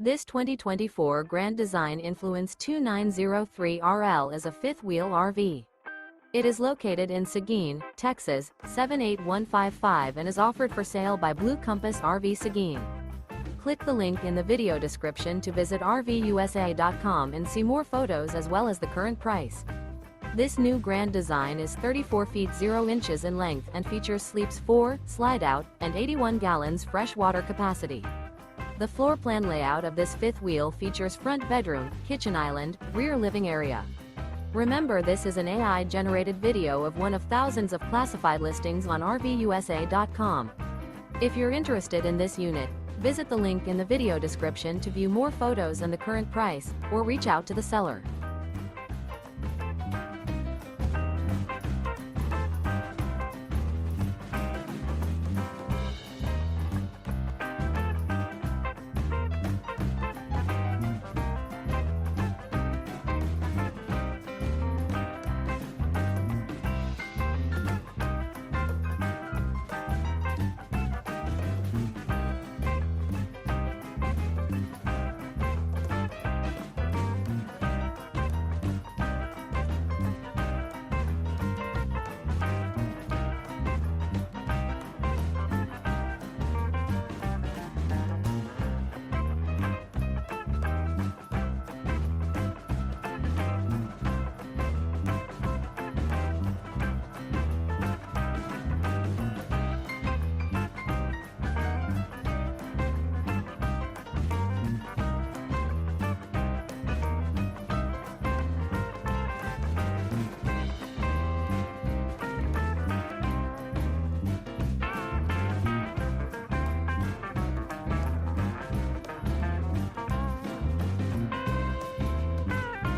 This 2024 Grand Design Influence 2903RL is a fifth-wheel RV. It is located in Seguin, Texas, 78155 and is offered for sale by Blue Compass RV Seguin. Click the link in the video description to visit RVUSA.com and see more photos as well as the current price. This new Grand Design is 34 feet 0 inches in length and features sleeps 4, slide-out, and 81 gallons fresh water capacity. The floor plan layout of this fifth wheel features front bedroom, kitchen island, rear living area. Remember, this is an AI-generated video of one of thousands of classified listings on RVUSA.com. If you're interested in this unit, visit the link in the video description to view more photos and the current price, or reach out to the seller.